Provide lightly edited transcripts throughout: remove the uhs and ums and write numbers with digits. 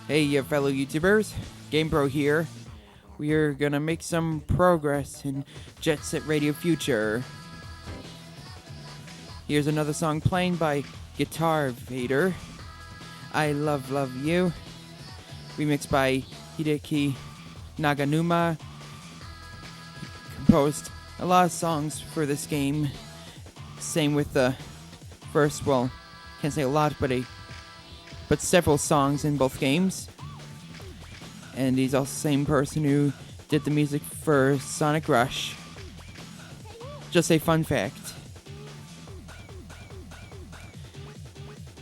Hey, you fellow YouTubers, GamePro here. We are gonna make some progress in Jet Set Radio Future. Here's another song playing by Guitar Vader. I Love Love You. Remixed by Hikage Naganuma. He composed a lot of songs for this game. Same with the first, well, can't say a lot, but several songs in both games. And he's also the same person who did the music for Sonic Rush. Just a fun fact.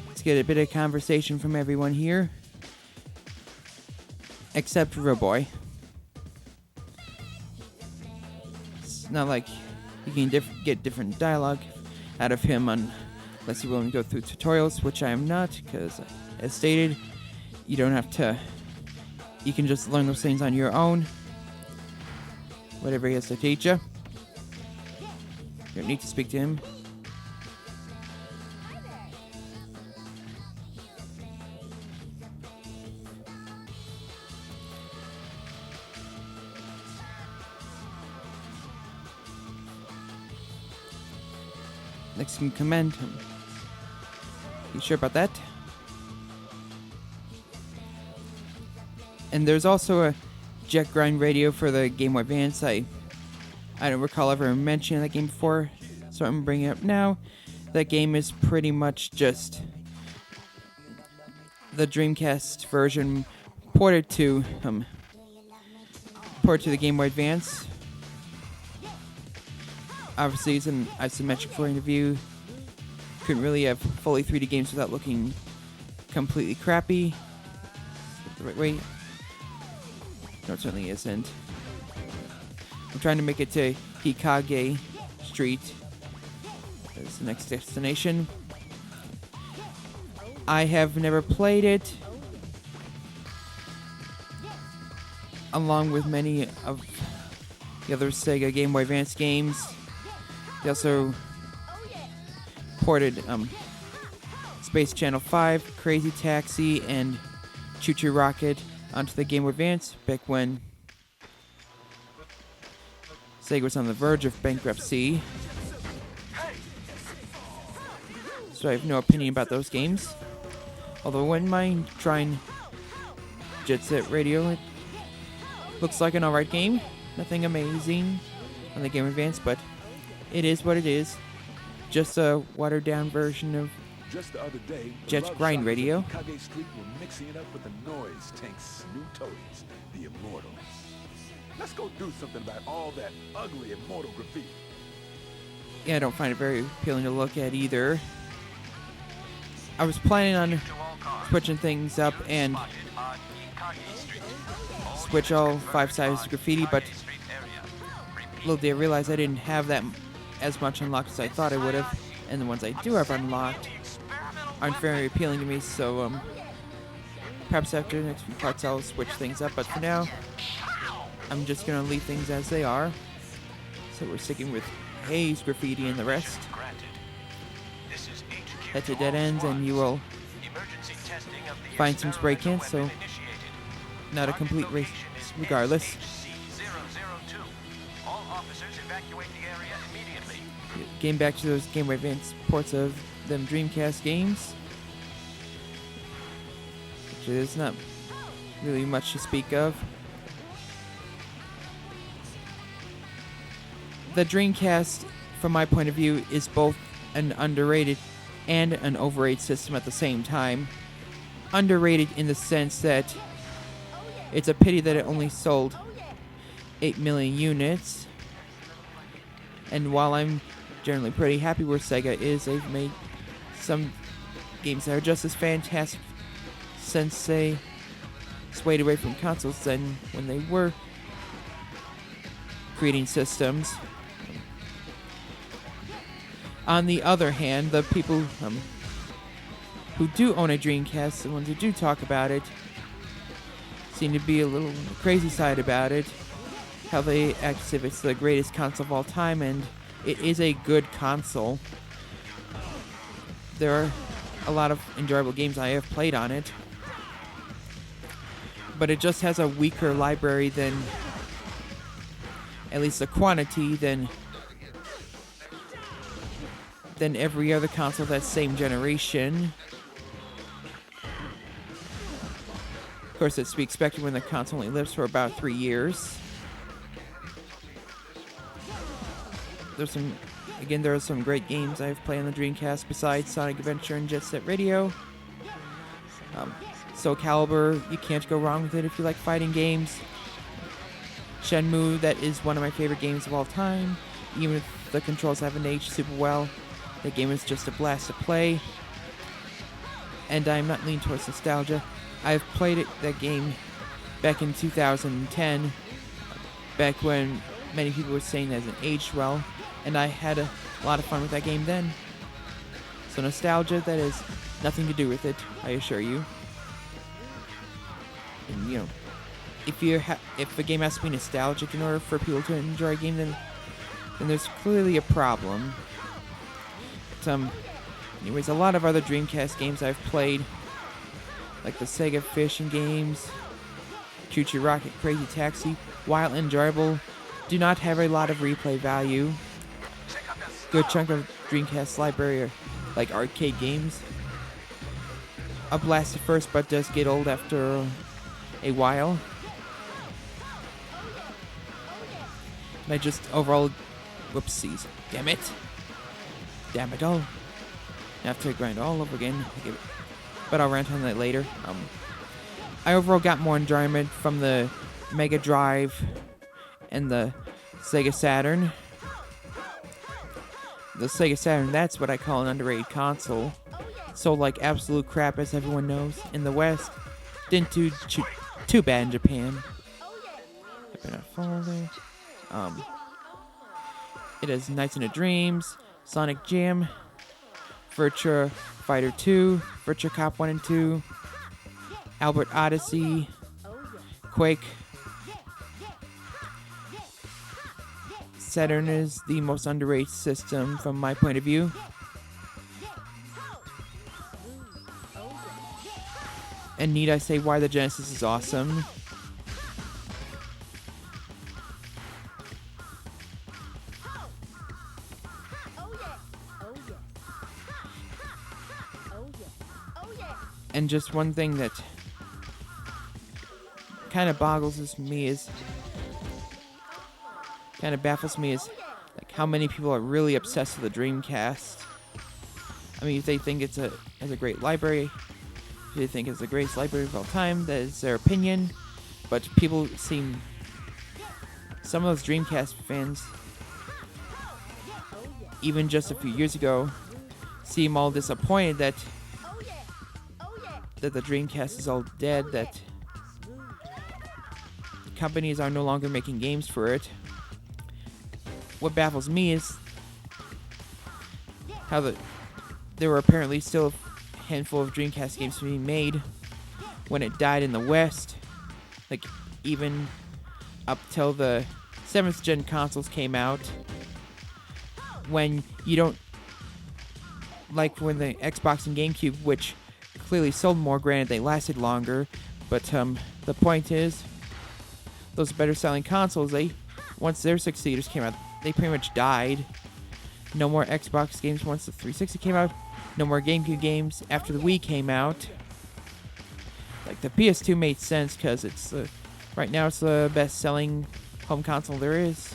Let's get a bit of conversation from everyone here. Except Roboy. It's not like you can get different dialogue out of him unless you're willing to go through tutorials, which I am not, because as stated, you don't have to. You can just learn those things on your own. Whatever he has to teach you. You don't need to speak to him. Next can comment him. You sure about that? And there's also a Jet Grind radio for the Game Boy Advance. I don't recall ever mentioning that game before, so I'm bringing it up now. That game is pretty much just the Dreamcast version ported to the Game Boy Advance. Obviously, it's an isometric point of view. Couldn't really have fully 3D games without looking completely crappy. The right way. No, it certainly isn't. I'm trying to make it to Hikage Street. That's the next destination. I have never played it. Along with many of the other Sega Game Boy Advance games. They also ported Space Channel 5, Crazy Taxi, and Choo Choo Rocket onto the Game Boy Advance back when Sega was on the verge of bankruptcy. So I have no opinion about those games. Although I wouldn't mind trying Jet Set Radio. It looks like an alright game. Nothing amazing on the Game Boy Advance, but it is what it is. Just a watered down version of Just the other day, Jet Grind Radio. Hikage Street were mixing it up with the Noise Tank's new toadies, the Immortals. Let's go do something about all that ugly Immortal graffiti. Yeah, I don't find it very appealing to look at either. I was planning on switching things up and switch all 5 sides of graffiti, but little did I realize I didn't have that as much unlocked as I thought I would have, and the ones I do have unlocked aren't very appealing to me, so perhaps after the next few parts I'll switch things up, but for now I'm just gonna leave things as they are. So we're sticking with Haze graffiti and the rest. Head to dead ends and you will find some spray cans, so not a complete race regardless. Getting back to those Game Boy Advance ports of them Dreamcast games, which is not really much to speak of. The Dreamcast, from my point of view, is both an underrated and an overrated system at the same time. Underrated in the sense that it's a pity that it only sold 8 million units. And while I'm generally pretty happy where Sega is, they've made some games that are just as fantastic since they swayed away from consoles than when they were creating systems. On the other hand, the people who do own a Dreamcast, the ones who do talk about it, seem to be a little crazy side about it. How they act as if it's the greatest console of all time, and it is a good console. There are a lot of enjoyable games I have played on it. but it just has a weaker library than, at least the quantity, than every other console that same generation. Of course, it's to be expected when the console only lives for about 3 years. There are some great games I've played on the Dreamcast besides Sonic Adventure and Jet Set Radio. Soul Calibur, you can't go wrong with it if you like fighting games. Shenmue, that is one of my favorite games of all time. Even if the controls haven't aged super well, that game is just a blast to play. And I'm not leaning towards nostalgia. I've played that game back in 2010, back when many people were saying that it hasn't aged well, and I had a lot of fun with that game then. So nostalgia, that has nothing to do with it, I assure you. And you know, if a game has to be nostalgic in order for people to enjoy a game, then there's clearly a problem. But, anyways, a lot of other Dreamcast games I've played, like the Sega fishing games, Choo Choo Rocket, Crazy Taxi, while enjoyable, do not have a lot of replay value. Good chunk of Dreamcast library are like arcade games. A blast at first, but does get old after a while. And I just overall, whoopsies, damn it all. I have to grind all over again. But I'll rant on that later. I overall got more enjoyment from the Mega Drive and the Sega Saturn. The Sega Saturn, that's what I call an underrated console. Sold like absolute crap, as everyone knows, in the West. Didn't do too bad in Japan. I better not follow there. It has Nights into Dreams, Sonic Jam, Virtua Fighter 2, Virtua Cop 1 and 2, Albert Odyssey, Quake. Saturn is the most underrated system from my point of view. And need I say why the Genesis is awesome? And just one thing that kind of baffles me is like how many people are really obsessed with the Dreamcast. I mean, if they think it has a great library, if they think it's the greatest library of all time, that is their opinion. But people seem, some of those Dreamcast fans, even just a few years ago, seem all disappointed that the Dreamcast is all dead, that companies are no longer making games for it. What baffles me is how there were apparently still a handful of Dreamcast games being made when it died in the West. Like, even up till the 7th gen consoles came out. When you don't, like when the Xbox and GameCube, which clearly sold more, granted they lasted longer, but the point is, those better selling consoles, once their succeeders came out, they pretty much died. No more Xbox games once the 360 came out. No more GameCube games after the Wii came out. Like, the PS2 made sense because it's right now it's the best selling home console there is.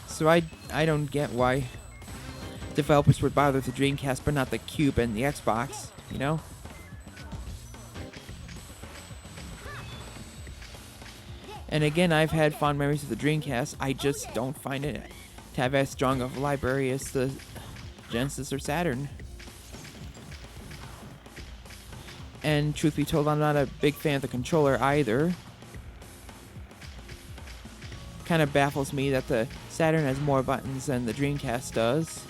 So I don't get why developers would bother with the Dreamcast but not the Cube and the Xbox, you know? And again, I've had fond memories of the Dreamcast. I just don't find it to have as strong of a library as the Genesis or Saturn. And truth be told, I'm not a big fan of the controller either. Kind of baffles me that the Saturn has more buttons than the Dreamcast does.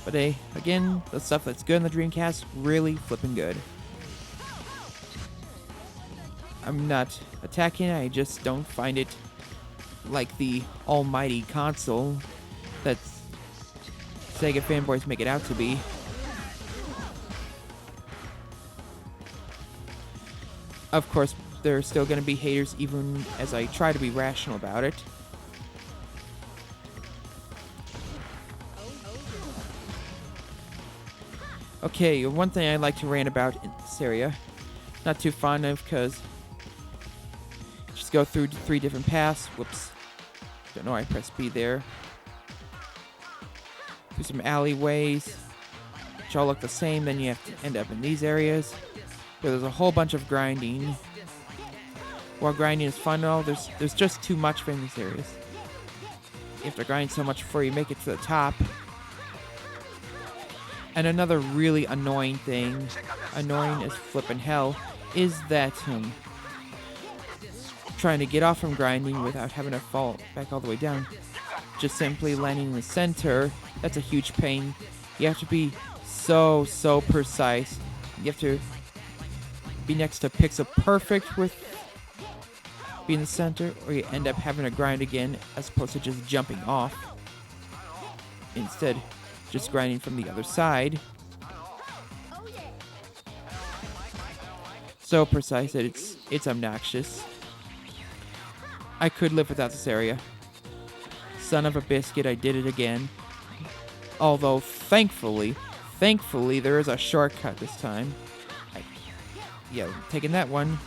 But hey, again, the stuff that's good in the Dreamcast, really flipping good. I'm not attacking it, I just don't find it like the almighty console that Sega fanboys make it out to be. Of course, there are still going to be haters even as I try to be rational about it. Okay, one thing I'd like to rant about in this area, not too fond of, because just go through 3 different paths. Whoops. Don't know, I pressed B there. Through some alleyways, which all look the same. Then you have to end up in these areas where there's a whole bunch of grinding. While grinding is fun and all, there's just too much in these areas. You have to grind so much before you make it to the top. And another really annoying thing, annoying as flippin' hell, is that trying to get off from grinding without having to fall back all the way down. Just simply landing in the center, that's a huge pain. You have to be so precise. You have to be next to pixel perfect with being in the center, or you end up having to grind again as opposed to just jumping off. Instead, just grinding from the other side. So precise that it's obnoxious. I could live without this area. Son of a biscuit, I did it again. Although, thankfully, there is a shortcut this time. Taking that one.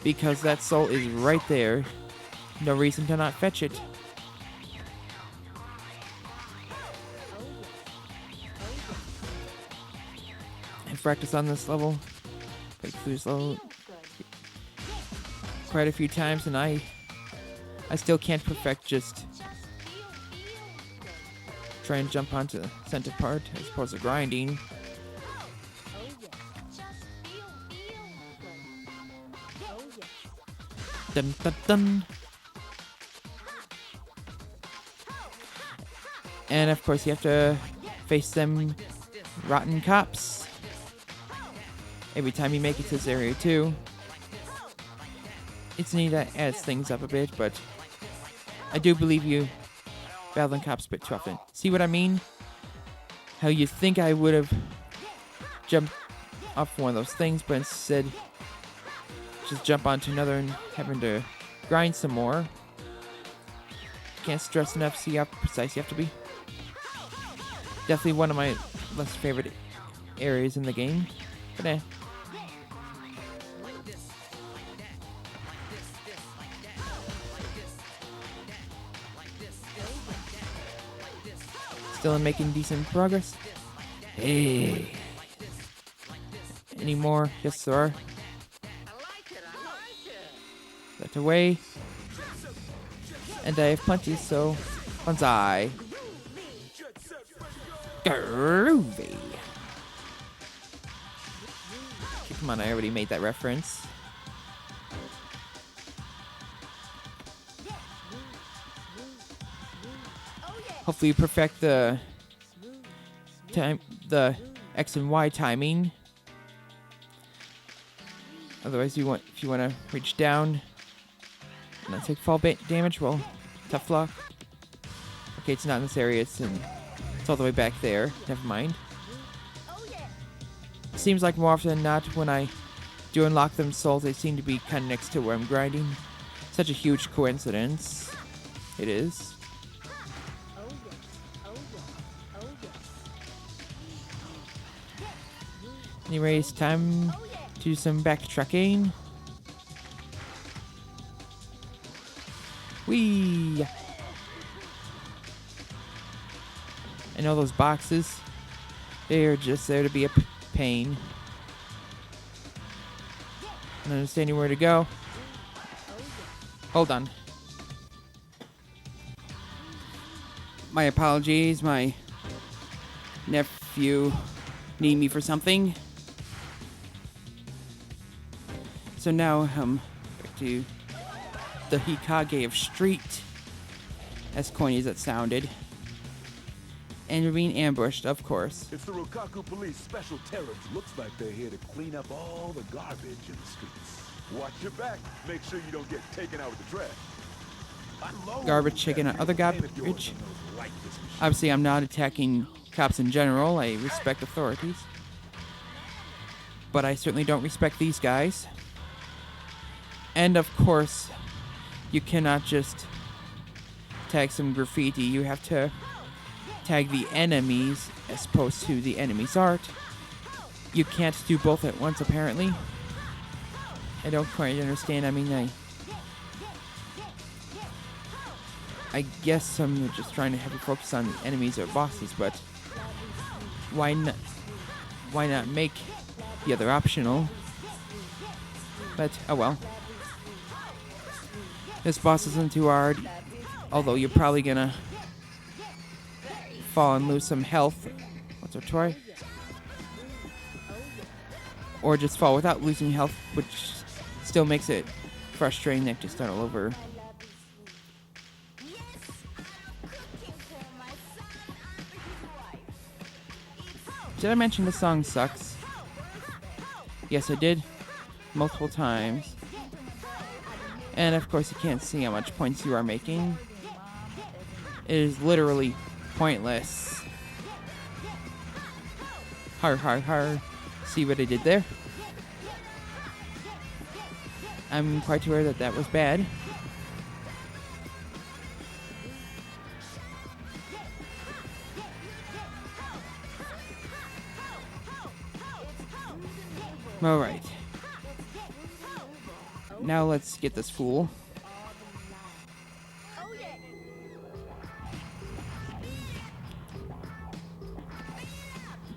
Because that soul is right there. No reason to not fetch it. I've practiced on this level. Break through this level quite a few times, and I still can't perfect just try and jump onto the center part as opposed to grinding. Dun dun dun. And of course you have to face them rotten cops every time you make it to this area too. It's neat that adds things up a bit, but I do believe you battling cops a bit too often. See what I mean? How you think I would have jumped off one of those things, but instead just jump onto another and having to grind some more. Can't stress enough, see how precise you have to be. Definitely one of my less favorite areas in the game, but Still making decent progress. Hey. Any more? Yes, there are. That away. And I have plenty, so bonsai. Groovy. Okay, come on, I already made that reference. Hopefully you perfect the X and Y timing. Otherwise, if you want to reach down and not take fall damage, well, tough luck. Okay, it's not in this area. It's all the way back there. Never mind. Seems like more often than not, when I do unlock them souls, they seem to be kind of next to where I'm grinding. Such a huge coincidence. It is. Anyways, time to do some backtracking. Whee! I know those boxes, they're just there to be a pain. Not understanding where to go. Hold on. My apologies, my nephew need me for something. So now, back to the Hikage of Street, as corny as it sounded. And we're being ambushed, of course. It's the Rokaku Police Special Terrors. Looks like they're here to clean up all the garbage in the streets. Watch your back. Make sure you don't get taken out with the trash. garbage chicken and other garbage. Obviously, I'm not attacking cops in general. I respect authorities. But I certainly don't respect these guys. And of course, you cannot just tag some graffiti. You have to tag the enemies as opposed to the enemy's art. You can't do both at once, apparently. I don't quite understand. I mean, I guess I'm just trying to have you focus on enemies or bosses, but why not make the other optional? But, oh well. This boss isn't too hard, although you're probably gonna fall and lose some health. Let's try. Or just fall without losing health, which still makes it frustrating that you start all over. Did I mention the song sucks? Yes, I did. Multiple times. And of course you can't see how much points you are making. It is literally pointless. Har har har. See what I did there? I'm quite aware that that was bad. Alright. Now let's get this fool.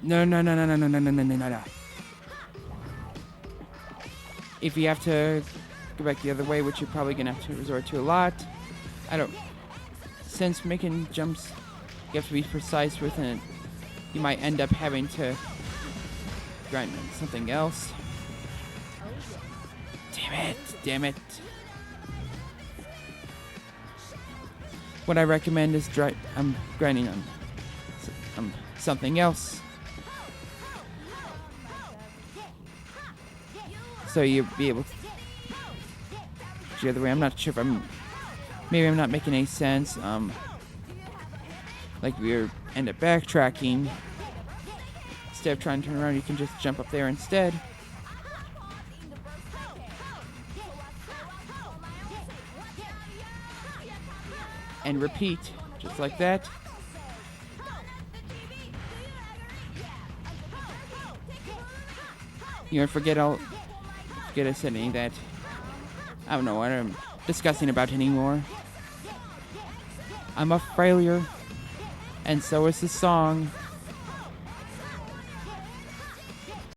No. If you have to go back the other way, which you're probably going to have to resort to a lot, since making jumps, you have to be precise with it, you might end up having to grind something else. Damn it. What I recommend is grinding on something else. So you'll be able to the other way. I'm not sure if maybe I'm not making any sense. Like we end up backtracking. Instead of trying to turn around, you can just jump up there instead. And repeat, just like that. You know, forget I said any of that. I don't know what I'm discussing about anymore. I'm a failure, and so is the song.